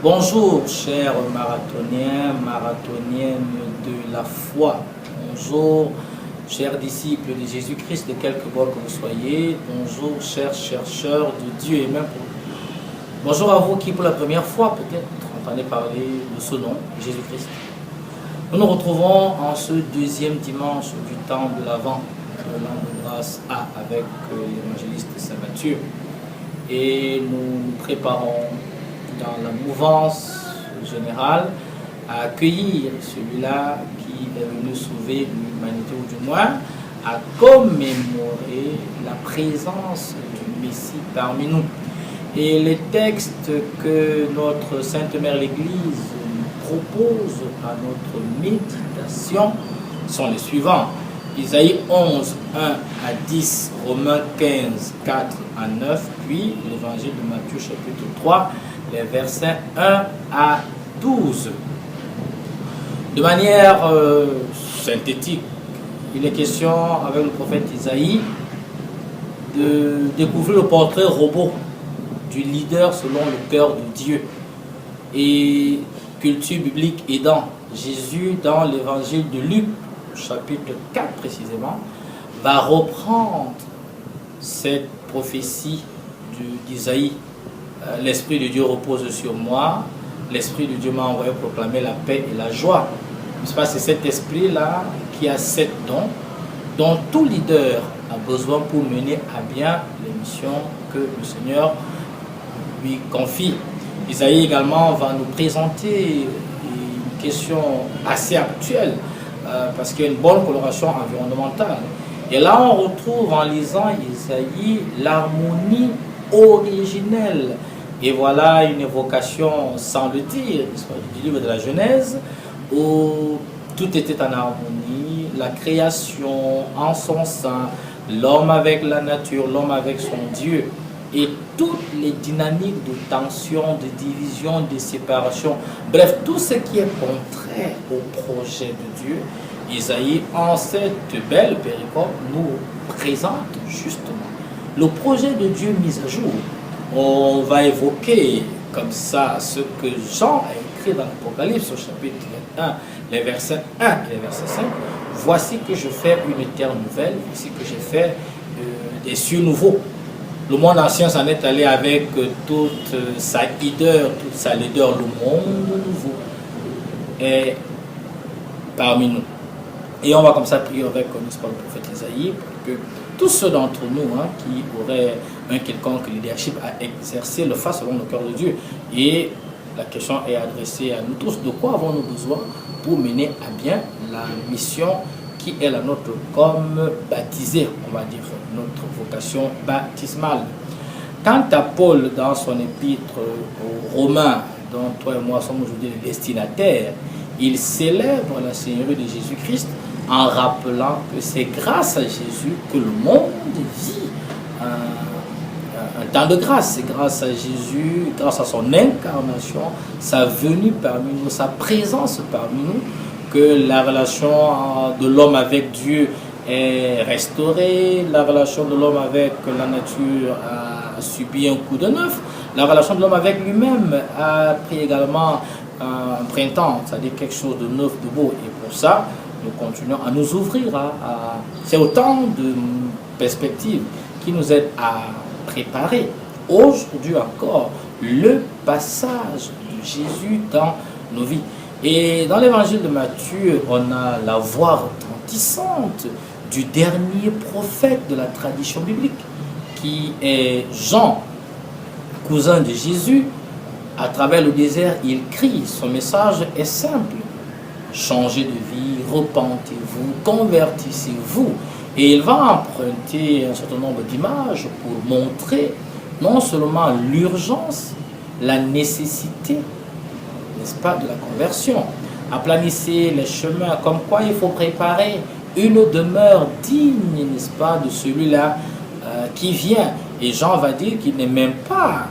Bonjour, chers marathoniens, marathoniennes de la foi. Bonjour, chers disciples de Jésus-Christ, de quelque bord que vous soyez. Bonjour, chers chercheurs de Dieu et même bonjour à vous qui, pour la première fois, peut-être, entendez parler de ce nom, Jésus-Christ. Nous nous retrouvons en ce deuxième dimanche du temps de l'Avent, de l'an de grâce A, avec l'évangéliste Saint Matthieu. Et nous nous préparons dans la mouvance générale à accueillir celui-là qui est venu sauver l'humanité, ou du moins à commémorer la présence du Messie parmi nous. Et les textes que notre Sainte Mère l'Église propose à notre méditation sont les suivants. Isaïe 11, 1 à 10, Romains 15, 4 à 9, puis l'évangile de Matthieu chapitre 3, les versets 1 à 12. De manière synthétique, il est question avec le prophète Isaïe de découvrir le portrait robot du leader selon le cœur de Dieu. Et culture biblique aidant, Jésus dans l'évangile de Luc, chapitre 4 précisément, va reprendre cette prophétie d'Isaïe. L'Esprit de Dieu repose sur moi, l'Esprit de Dieu m'a envoyé proclamer la paix et la joie. C'est cet esprit-là qui a 7 dons dont tout leader a besoin pour mener à bien les missions que le Seigneur lui confie. Isaïe également va nous présenter une question assez actuelle parce qu'il y a une bonne coloration environnementale. Et là, on retrouve en lisant Isaïe l'harmonie originelle. Et voilà une évocation, sans le dire, du livre de la Genèse, où tout était en harmonie, la création en son sein, l'homme avec la nature, l'homme avec son Dieu, et toutes les dynamiques de tension, de division, de séparation, bref, tout ce qui est contraire au projet de Dieu. Isaïe, en cette belle péricope, nous présente justement le projet de Dieu mis à jour. On va évoquer comme ça ce que Jean a écrit dans l'Apocalypse au chapitre 21, les versets 1 et les versets 5. Voici que je fais une terre nouvelle, voici que j'ai fait des cieux nouveaux. Le monde ancien s'en est allé avec toute sa hideur, toute sa laideur. Le monde nouveau est parmi nous. Et on va comme ça prier avec, n'est-ce pas, le prophète Isaïe, pour que tous ceux d'entre nous qui auraient un quelconque leadership à exercer le fassent selon le cœur de Dieu. Et la question est adressée à nous tous. De quoi avons-nous besoin pour mener à bien la mission qui est la nôtre comme baptisés, on va dire, notre vocation baptismale. Quant à Paul, dans son épître aux Romains, dont toi et moi sommes aujourd'hui les destinataires, il célèbre la Seigneurie de Jésus-Christ en rappelant que c'est grâce à Jésus que le monde vit un temps de grâce. C'est grâce à Jésus, grâce à son incarnation, sa venue parmi nous, sa présence parmi nous, que la relation de l'homme avec Dieu est restaurée, la relation de l'homme avec la nature a subi un coup de neuf, la relation de l'homme avec lui-même a pris également un printemps, c'est-à-dire quelque chose de neuf, de beau. Et pour ça, nous continuons à nous ouvrir c'est autant de perspectives qui nous aident à préparer aujourd'hui encore le passage de Jésus dans nos vies. Et dans l'évangile de Matthieu, on a la voix retentissante du dernier prophète de la tradition biblique, qui est Jean, cousin de Jésus. À travers le désert, il crie, son message est simple: changez de vie, repentez-vous, convertissez-vous. Et il va emprunter un certain nombre d'images pour montrer non seulement l'urgence, la nécessité, n'est-ce pas, de la conversion. Aplanissez les chemins, comme quoi il faut préparer une demeure digne, n'est-ce pas, de celui-là qui vient. Et Jean va dire qu'il n'est même pas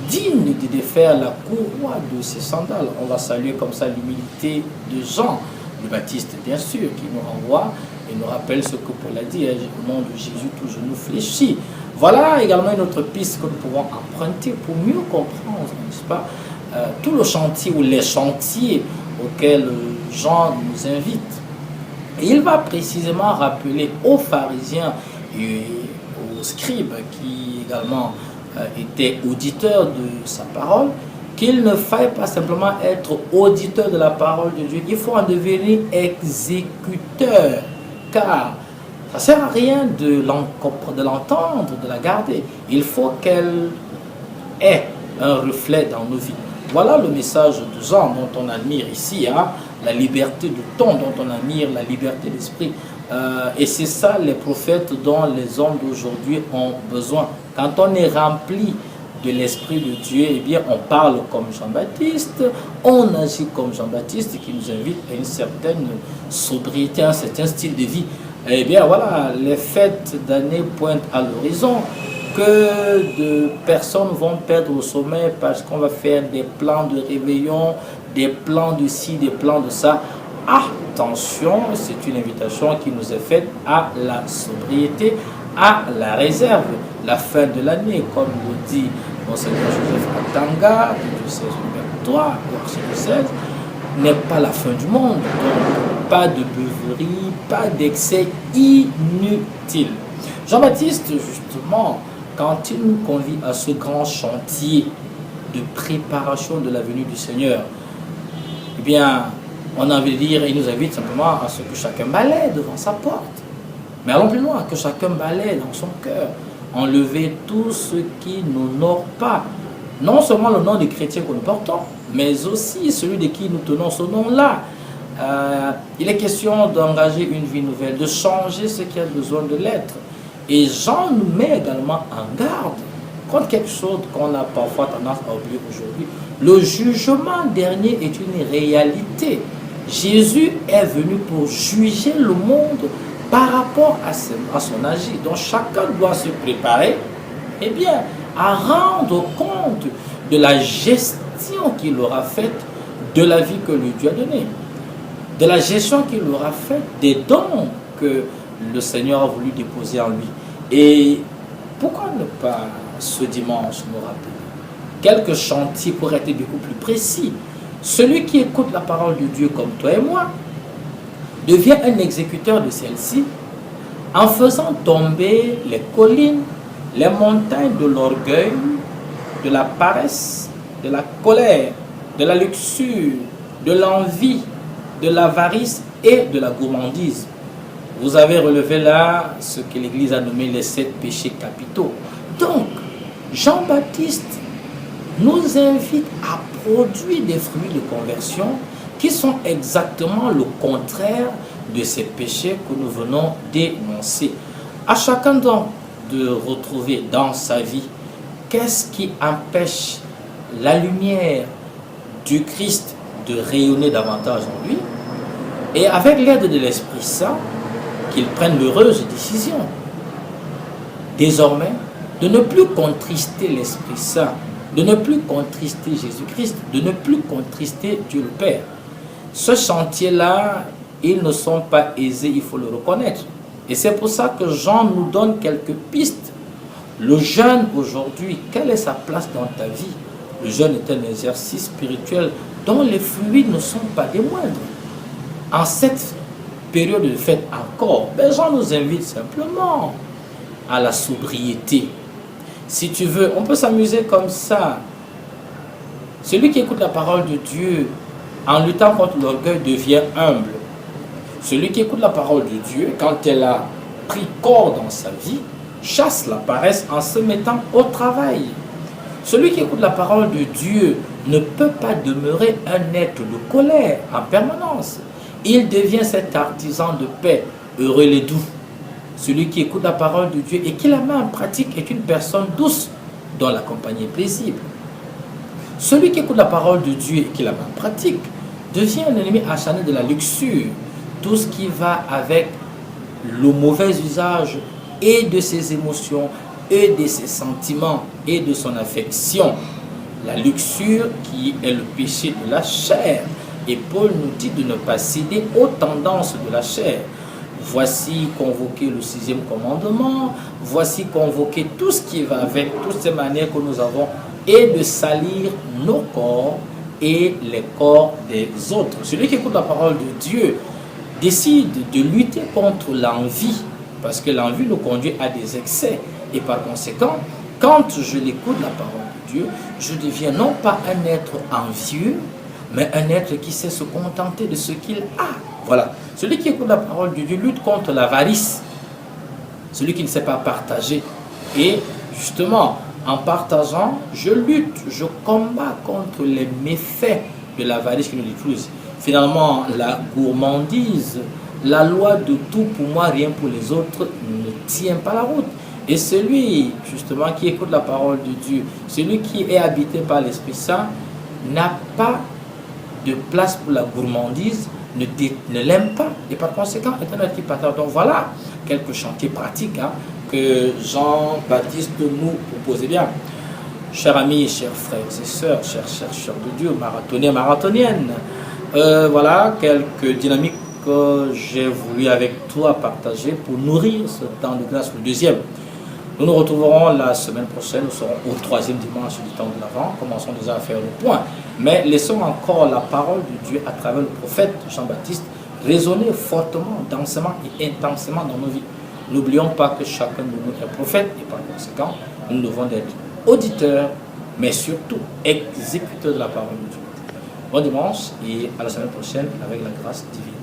digne de défaire la courroie de ses sandales. On va saluer comme ça l'humilité de Jean le Baptiste, bien sûr, qui nous renvoie Il nous rappelle ce que Paul a dit, au nom de Jésus, tout genou fléchit. Voilà également une autre piste que nous pouvons emprunter pour mieux comprendre, n'est-ce pas, tout le chantier ou les chantiers auxquels Jean nous invite. Et il va précisément rappeler aux pharisiens et aux scribes qui également étaient auditeurs de sa parole, qu'il ne faille pas simplement être auditeur de la parole de Dieu, il faut en devenir exécuteur, car ça ne sert à rien de l'entendre, de la garder. Il faut qu'elle ait un reflet dans nos vies. Voilà le message de Jean dont on admire ici, hein, la liberté de ton, dont on admire la liberté d'esprit. Et c'est ça les prophètes dont les hommes d'aujourd'hui ont besoin. Quand on est rempli de l'Esprit de Dieu, eh bien on parle comme Jean-Baptiste, on agit comme Jean-Baptiste qui nous invite à une certaine sobriété, un certain style de vie. Eh bien voilà, les fêtes d'année pointent à l'horizon. Que de personnes vont perdre le sommeil parce qu'on va faire des plans de réveillon, des plans de ci, des plans de ça. Attention, c'est une invitation qui nous est faite à la sobriété, à la réserve. La fin de l'année, comme le dit Monseigneur Joseph Atanga, du 16 au 23, l'archidiocèse 16, n'est pas la fin du monde. Donc, pas de beuverie, pas d'excès inutile. Jean-Baptiste, justement, quand il nous convie à ce grand chantier de préparation de la venue du Seigneur, eh bien, on a envie de dire, il nous invite simplement à ce que chacun balaie devant sa porte. Mais allons plus loin, que chacun balaie dans son cœur, enlever tout ce qui n'honore pas, non seulement le nom des chrétiens que nous portons, mais aussi celui de qui nous tenons ce nom-là. Il est question d'engager une vie nouvelle, de changer ce qui a besoin de l'être. Et Jean nous met également en garde contre quelque chose qu'on a parfois tendance à oublier aujourd'hui. Le jugement dernier est une réalité. Jésus est venu pour juger le monde par rapport à son agir. Donc chacun doit se préparer, eh bien, à rendre compte de la gestion qu'il aura faite de la vie que lui Dieu a donnée, de la gestion qu'il aura faite des dons que le Seigneur a voulu déposer en lui. Et pourquoi ne pas ce dimanche nous rappeler quelques chantiers pour être beaucoup plus précis? Celui qui écoute la parole de Dieu comme toi et moi devient un exécuteur de celle-ci en faisant tomber les collines, les montagnes de l'orgueil, de la paresse, de la colère, de la luxure, de l'envie, de l'avarice et de la gourmandise. Vous avez relevé là ce que l'Église a nommé les 7 péchés capitaux. Donc, Jean-Baptiste nous invite à produire des fruits de conversion qui sont exactement le contraire de ces péchés que nous venons d'énoncer. À chacun donc de retrouver dans sa vie qu'est-ce qui empêche la lumière du Christ de rayonner davantage en lui, et avec l'aide de l'Esprit Saint, qu'il prenne l'heureuse décision désormais de ne plus contrister l'Esprit Saint, de ne plus contrister Jésus-Christ, de ne plus contrister Dieu le Père. Ce chantier-là, ils ne sont pas aisés, il faut le reconnaître. Et c'est pour ça que Jean nous donne quelques pistes. Le jeûne aujourd'hui, quelle est sa place dans ta vie? Le jeûne est un exercice spirituel dont les fruits ne sont pas des moindres. En cette période de fête encore, Jean nous invite simplement à la sobriété. Si tu veux, on peut s'amuser comme ça. Celui qui écoute la parole de Dieu en luttant contre l'orgueil devient humble. Celui qui écoute la parole de Dieu, quand elle a pris corps dans sa vie, chasse la paresse en se mettant au travail. Celui qui écoute la parole de Dieu ne peut pas demeurer un être de colère en permanence. Il devient cet artisan de paix, heureux et doux. Celui qui écoute la parole de Dieu et qui la met en pratique est une personne douce, dont la compagnie est paisible. Celui qui écoute la parole de Dieu et qui la met en pratique devient un ennemi acharné de la luxure, tout ce qui va avec le mauvais usage et de ses émotions, et de ses sentiments, et de son affection. La luxure qui est le péché de la chair. Et Paul nous dit de ne pas céder aux tendances de la chair. voici convoqué le 6e commandement, voici convoqué tout ce qui va avec, toutes ces manières que nous avons, et de salir nos corps et les corps des autres. Celui qui écoute la parole de Dieu décide de lutter contre l'envie, parce que l'envie nous conduit à des excès. Et par conséquent, quand je l'écoute la parole de Dieu, je deviens non pas un être envieux, mais un être qui sait se contenter de ce qu'il a. Voilà. Celui qui écoute la parole de Dieu lutte contre l'avarice. Celui qui ne sait pas partager. Et justement, en partageant, je lutte, je combats contre les méfaits de l'avarice qui nous détruisent. Finalement, la gourmandise, la loi de tout pour moi, rien pour les autres, ne tient pas la route. Et celui, justement, qui écoute la parole de Dieu, celui qui est habité par l'Esprit Saint, n'a pas de place pour la gourmandise, ne l'aime pas. Et par conséquent, est un être qui partage. Donc voilà quelques chantiers pratiques que Jean-Baptiste nous proposait bien. Chers amis, chers frères et sœurs, chers chercheurs de Dieu, marathoniens, marathoniennes, voilà quelques dynamiques que j'ai voulu avec toi partager pour nourrir ce temps de grâce, le 2e. Nous nous retrouverons la semaine prochaine, nous serons au 3e dimanche du temps de l'Avent, commençons déjà à faire le point. Mais laissons encore la parole de Dieu à travers le prophète Jean-Baptiste résonner fortement, densément et intensément dans nos vies. N'oublions pas que chacun de nous est prophète et par conséquent, nous devons être auditeurs, mais surtout exécuteurs de la parole de Dieu. Bon dimanche et à la semaine prochaine avec la grâce divine.